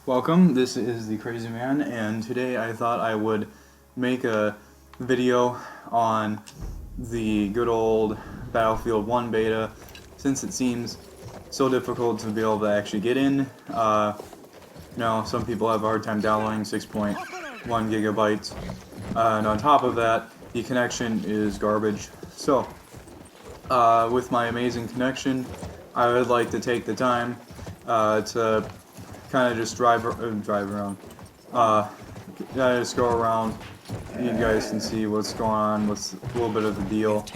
Welcome, this is the Crazy Man, and today I thought I would make a video on the good old Battlefield 1 beta, since it seems so difficult to be able to actually get in. Some people have a hard time downloading 6.1 gigabytes, and on top of that, the connection is garbage. So, with my amazing connection, I would like to take the time to kind of just drive around. Just go around. You guys can see what's going on. What's a little bit of the deal.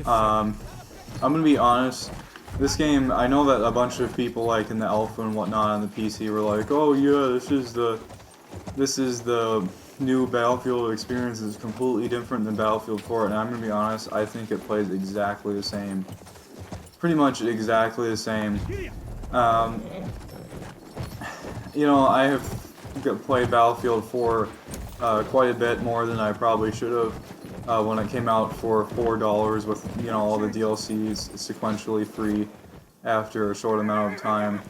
I'm gonna be honest. This game, I know that a bunch of people like in the alpha and whatnot on the PC were like, "Oh yeah, this is the new Battlefield experience. It's completely different than Battlefield 4." And I'm gonna be honest. I think it plays exactly the same. Pretty much exactly the same. I have played Battlefield 4 quite a bit more than I probably should have when it came out for $4 with all the DLCs sequentially free after a short amount of time,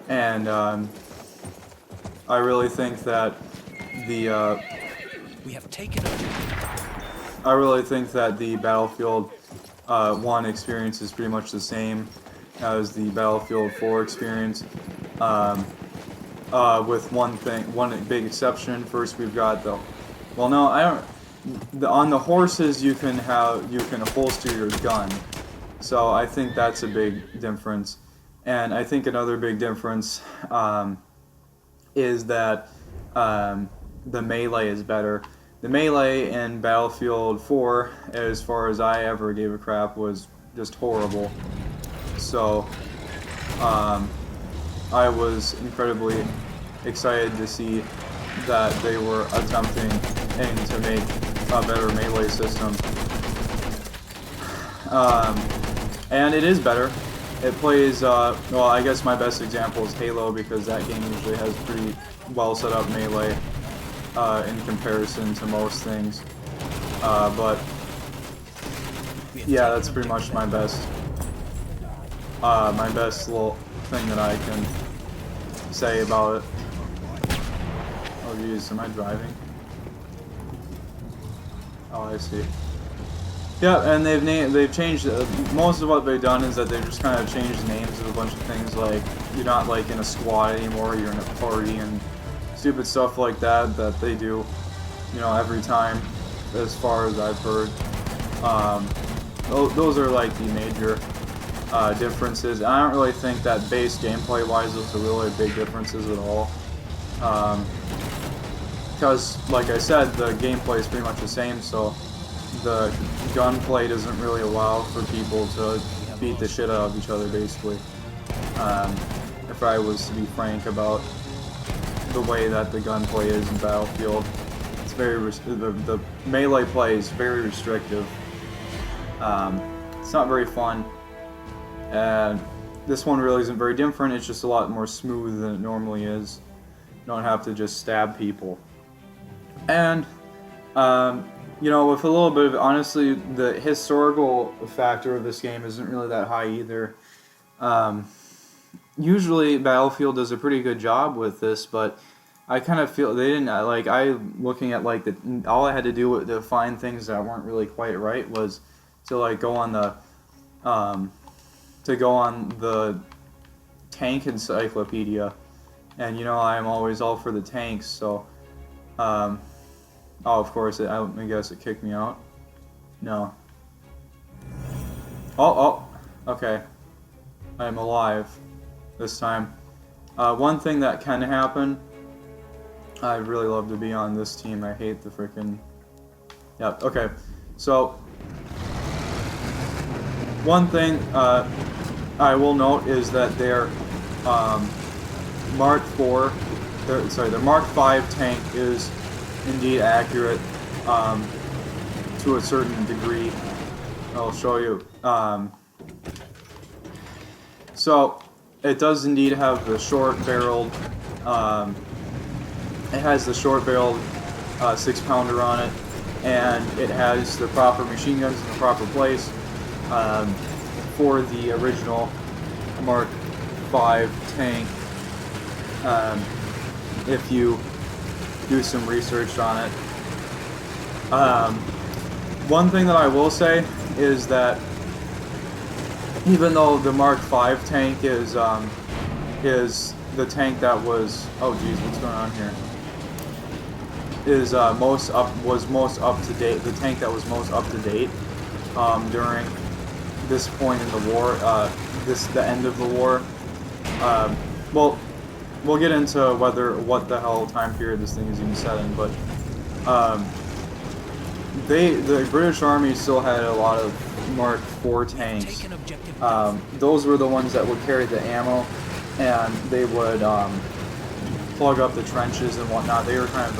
and I really think that the Battlefield 1 experience is pretty much the same as the Battlefield 4 experience. With one big exception. First, we've got on the horses you can holster your gun, so I think that's a big difference. And I think another big difference is that the melee is better. The melee in Battlefield 4, as far as I ever gave a crap, was just horrible. So, I was incredibly excited to see that they were attempting to make a better melee system. And it is better. It plays, I guess my best example is Halo, because that game usually has pretty well set up melee in comparison to most things. But yeah, that's pretty much my best little thing that I can say about it. Oh geez, am I driving? Oh, I see. Yeah, and they've changed most of what they've done is that they've just kind of changed the names of a bunch of things. Like, you're not like in a squad anymore, you're in a party and stupid stuff like that they do, every time, as far as I've heard. Those are like the major differences. I don't really think that base gameplay wise those are really big differences at all, because like I said, the gameplay is pretty much the same, so the gunplay doesn't really allow for people to beat the shit out of each other, basically. If I was to be frank about the way that the gunplay is in Battlefield, it's the melee play is very restrictive. It's not very fun. And this one really isn't very different. It's just a lot more smooth than it normally is. You don't have to just stab people. And, with a little bit of, honestly, the historical factor of this game isn't really that high either. Usually Battlefield does a pretty good job with this, but I kind of feel they didn't, looking at all I had to do to find things that weren't really quite right was to go on the tank encyclopedia, and I'm always all for the tanks, so of course I guess it kicked me out. No. Okay, I'm alive this time. One thing that can happen, I'd really love to be on this team. I hate the frickin'. Yep, okay, so one thing I will note is that their Mark IV, their Mark V tank is indeed accurate to a certain degree. I'll show you. So it does indeed have the short-barreled. It has the short-barreled 6-pounder on it, and it has the proper machine guns in the proper place. For the original Mark V tank. if you do some research on it. One thing that I will say is that even though the Mark V tank is the tank that was, oh geez, what's going on here? Is most up to date, the tank that was most up to date during this point in the war, the end of the war. Well, we'll get into what the hell time period this thing is even set in, but the British Army still had a lot of Mark IV tanks. Those were the ones that would carry the ammo, and they would plug up the trenches and whatnot. They were kind of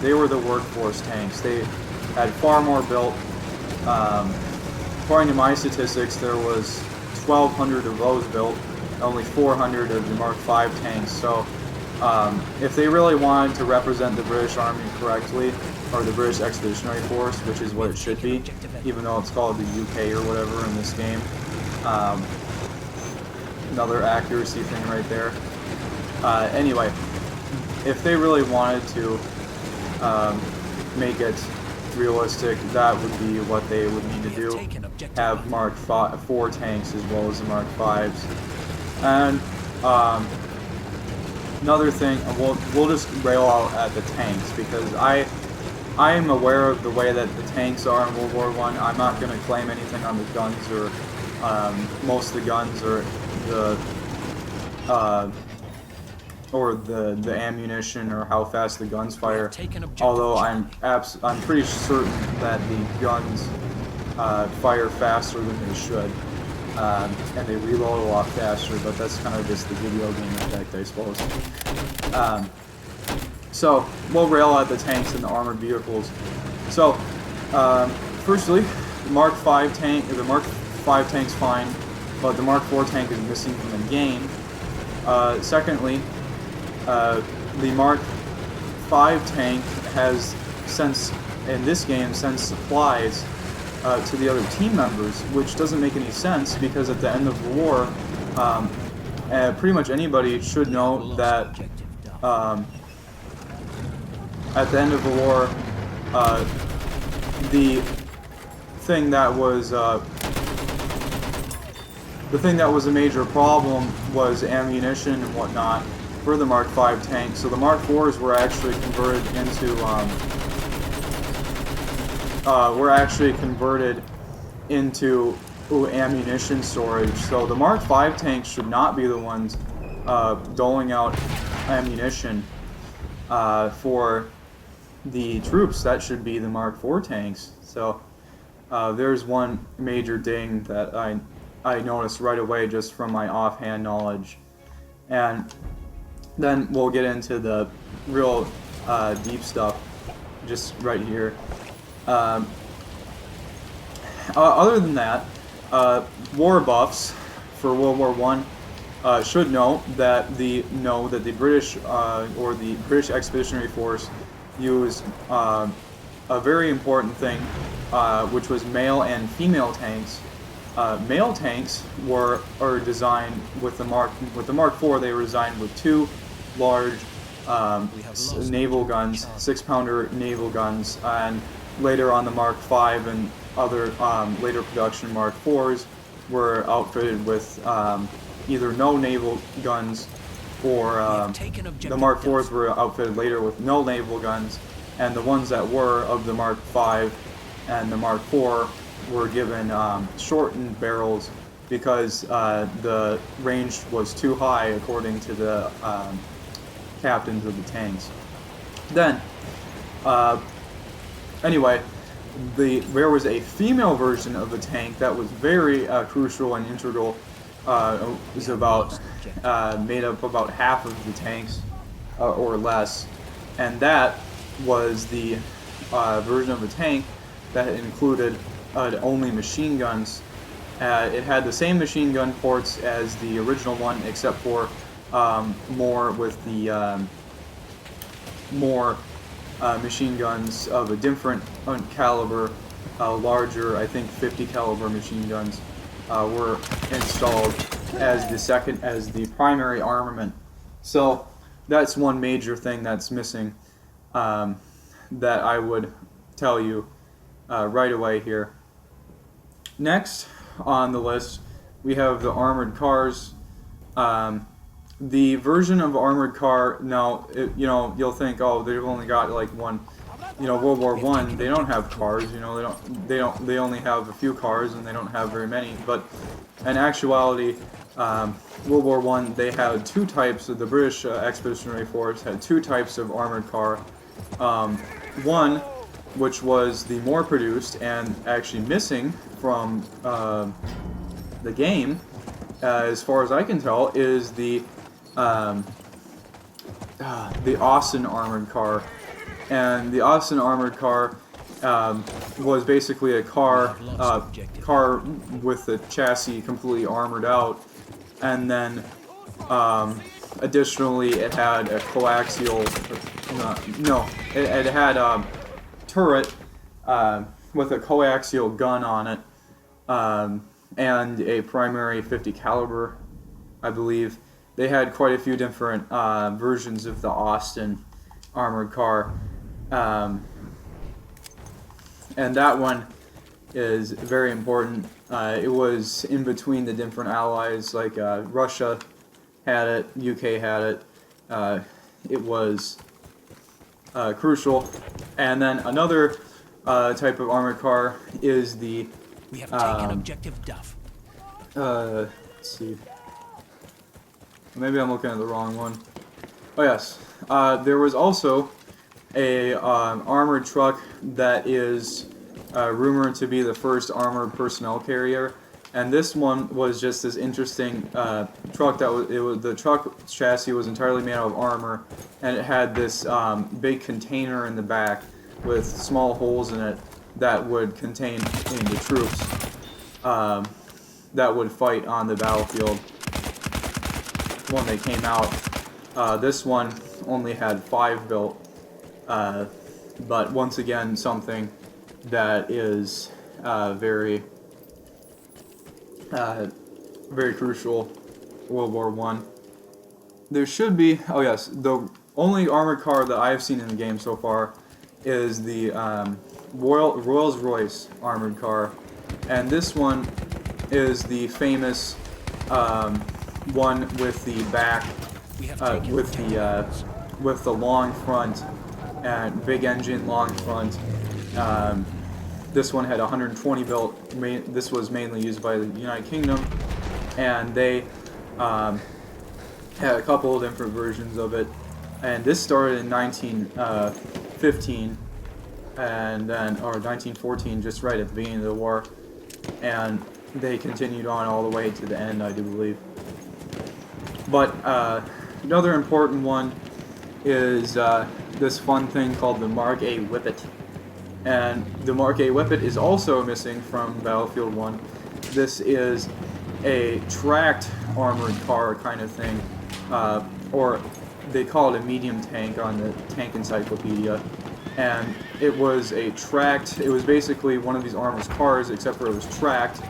they were the workforce tanks. They had far more built. According to my statistics, there was 1,200 of those built, only 400 of the Mark V tanks. So if they really wanted to represent the British Army correctly, or the British Expeditionary Force, which is what it should be, even though it's called the UK or whatever in this game. Another accuracy thing right there. Anyway, if they really wanted to make it realistic, that would be what they would need to do. Have Mark IV tanks as well as the Mark Vs. And another thing, we'll just rail out at the tanks, because I am aware of the way that the tanks are in World War I. I'm not going to claim anything on the guns, or most of the guns, or the ammunition, or how fast the guns fire. Although I'm pretty certain that the guns fire faster than they should, and they reload a lot faster. But that's kind of just the video game effect, I suppose. So we'll rail at the tanks and the armored vehicles. So, firstly, the Mark V tank, the Mark V tank's fine, but the Mark IV tank is missing from the game. Secondly, the Mark V tank has, since in this game, sent supplies to the other team members, which doesn't make any sense, because at the end of the war, pretty much anybody should know that at the end of the war, the thing that was a major problem was ammunition and whatnot for the Mark V tank. So the Mark IVs were actually converted into ammunition storage. So the Mark V tanks should not be the ones doling out ammunition for the troops. That should be the Mark IV tanks. So there's one major ding that I noticed right away just from my offhand knowledge. And then we'll get into the real deep stuff just right here. Other than that, war buffs for World War I should know that the British or the British Expeditionary Force used a very important thing, which was male and female tanks. Male tanks are designed with the Mark IV. They were designed with two large naval guns, 6-pounder naval guns, and later on the Mark V and other later production Mark IVs were outfitted with either no naval guns, or the Mark IVs were outfitted later with no naval guns, and the ones that were of the Mark V and the Mark IV were given shortened barrels, because the range was too high according to the captains of the tanks. Then, anyway, there was a female version of the tank that was very crucial and integral. It was about made up about half of the tanks or less, and that was the version of the tank that included only machine guns. It had the same machine gun ports as the original one, except for more with the more machine guns of a different caliber, larger, I think 50 caliber machine guns were installed as the primary armament. So that's one major thing that's missing, that I would tell you right away here. Next on the list, we have the armored cars. The version of armored car, now, you'll think, oh, they've only got like one, World War One. They don't have cars, they only have a few cars and they don't have very many. But in actuality, World War One, they had two types of the British Expeditionary Force had two types of armored car. One, which was the more produced and actually missing from the game, as far as I can tell, is the Austin armored car. And the Austin armored car was basically a car with the chassis completely armored out, and then additionally it had a coaxial, it had a turret with a coaxial gun on it, and a primary 50 caliber, I believe. They had quite a few different versions of the Austin armored car, and that one is very important. It was in between the different allies, like Russia had it, UK had it. It was crucial. And then another type of armored car is the We have taken objective Duff. let's see. Maybe I'm looking at the wrong one. Oh yes, there was also a armored truck that is rumored to be the first armored personnel carrier, and this one was just this interesting truck that was the truck chassis was entirely made out of armor, and it had this big container in the back with small holes in it that would contain the troops that would fight on the battlefield when they came out. This one only had 5 built, but once again something that is very crucial. World War One. There should be, oh yes, the only armored car that I've seen in the game so far is the Rolls-Royce armored car, and this one is the famous one with the back, with the long front and big engine, long front. This one had 120 built. This was mainly used by the United Kingdom, and they had a couple of different versions of it. And this started in 1915, and then or 1914, just right at the beginning of the war, and they continued on all the way to the end, I do believe. But another important one is this fun thing called the Mark A. Whippet. And the Mark A. Whippet is also missing from Battlefield 1. This is a tracked armored car kind of thing, or they call it a medium tank on the Tank Encyclopedia. And it was it was basically one of these armored cars, except for it was tracked.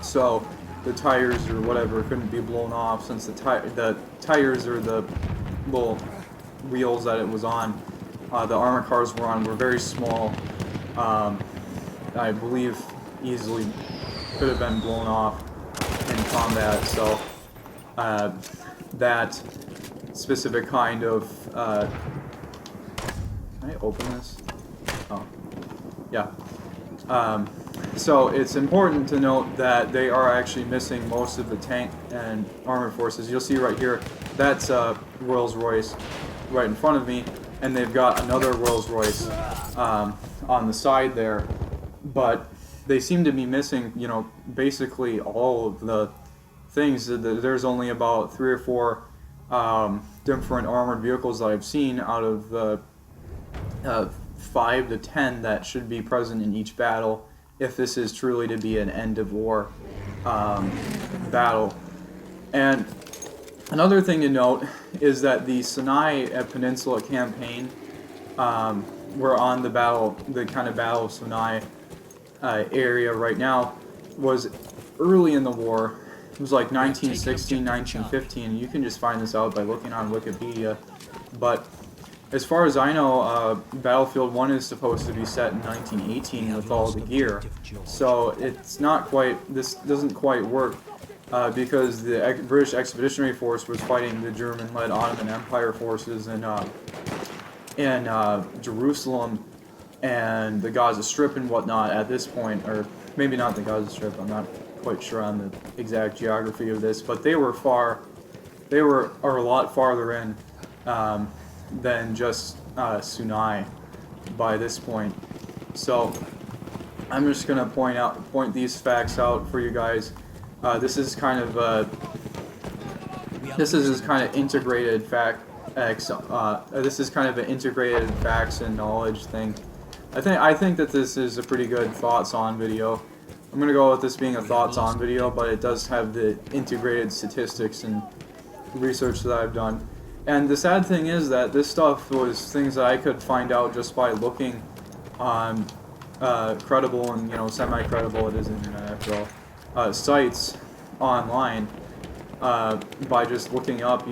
So the tires or whatever couldn't be blown off, since the tires or the little wheels that it was on, the armored cars were on, were very small. I believe easily could have been blown off in combat. So that specific kind of can I open this? Oh, yeah. So it's important to note that they are actually missing most of the tank and armored forces. You'll see right here, that's Rolls-Royce right in front of me, and they've got another Rolls-Royce on the side there, but they seem to be missing, basically all of the things. There's only about 3 or 4 different armored vehicles that I've seen out of the 5 to 10 that should be present in each battle, if this is truly to be an end of war battle. And another thing to note is that the Sinai Peninsula campaign, we're on the kind of Battle of Sinai area right now, was early in the war, It was like 1916, 1915. You can just find this out by looking on Wikipedia. But as far as I know, Battlefield 1 is supposed to be set in 1918 with all the gear. So it's not quite, this doesn't quite work because the British Expeditionary Force was fighting the German-led Ottoman Empire forces in Jerusalem and the Gaza Strip and whatnot at this point, or maybe not the Gaza Strip, I'm not quite sure on the exact geography of this, but they were a lot farther in than just Sunai by this point. So I'm just gonna point these facts out for you guys. This is kind of integrated this is kind of an integrated facts and knowledge thing. I think that this is a pretty good thoughts on video. I'm gonna go with this being a thoughts on video, but it does have the integrated statistics and research that I've done. And the sad thing is that this stuff was things that I could find out just by looking on credible and semi-credible, it is internet after all, sites online by just looking up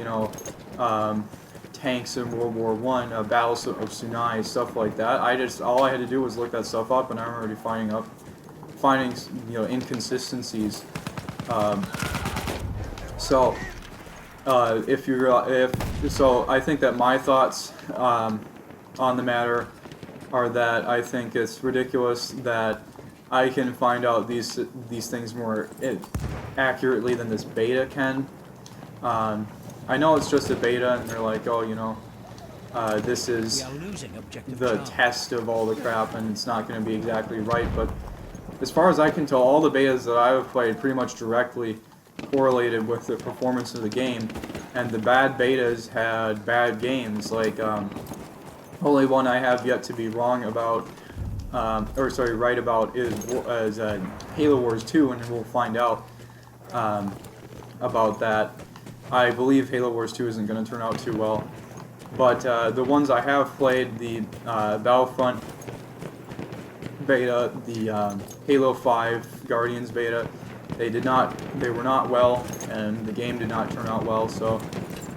tanks in World War I, battles of Sunai, stuff like that. All I had to do was look that stuff up, and I'm already finding inconsistencies. So I think that my thoughts on the matter are that I think it's ridiculous that I can find out these things more accurately than this beta can. I know it's just a beta, and they're like, oh, this is the test of all the crap, and it's not going to be exactly right. But as far as I can tell, all the betas that I've played pretty much directly correlated with the performance of the game, and the bad betas had bad games. Like only one I have yet to be wrong about, right about is Halo Wars 2, and we'll find out about that. I believe Halo Wars 2 isn't going to turn out too well, but the ones I have played, the Battlefront beta, the Halo 5 Guardians beta, they were not well, and the game did not turn out well. So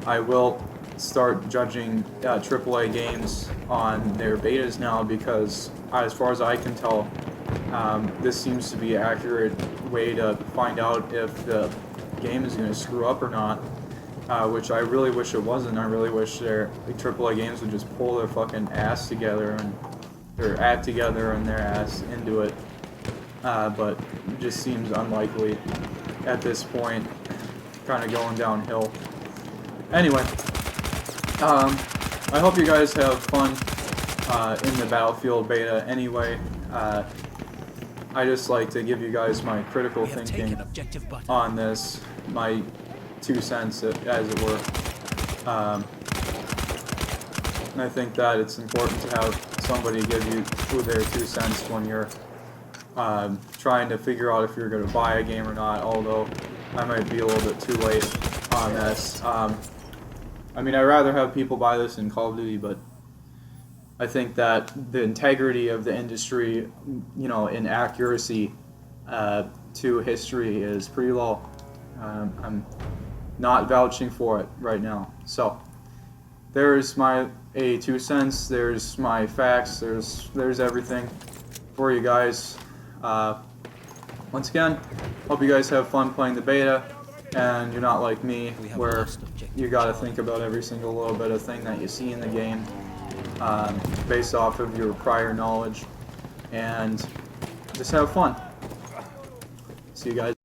I will start judging AAA games on their betas now, because as far as I can tell, this seems to be an accurate way to find out if the game is going to screw up or not, which I really wish it wasn't. I really wish their AAA games would just pull their fucking ass together and their act together and their ass into it, but it just seems unlikely at this point, kind of going downhill. Anyway, I hope you guys have fun in the Battlefield beta anyway. I just like to give you guys my critical thinking on this, my 2 cents as it were. And I think that it's important to have somebody give you their 2 cents when you're trying to figure out if you're going to buy a game or not, although I might be a little bit too late on this. I mean, I'd rather have people buy this in Call of Duty, but I think that the integrity of the industry, in accuracy to history is pretty low. I'm not vouching for it right now. So there's my 2 cents. There's my facts. There's everything for you guys. Once again, hope you guys have fun playing the beta, and you're not like me, where you got to think about every single little bit of thing that you see in the game based off of your prior knowledge, and just have fun. See you guys.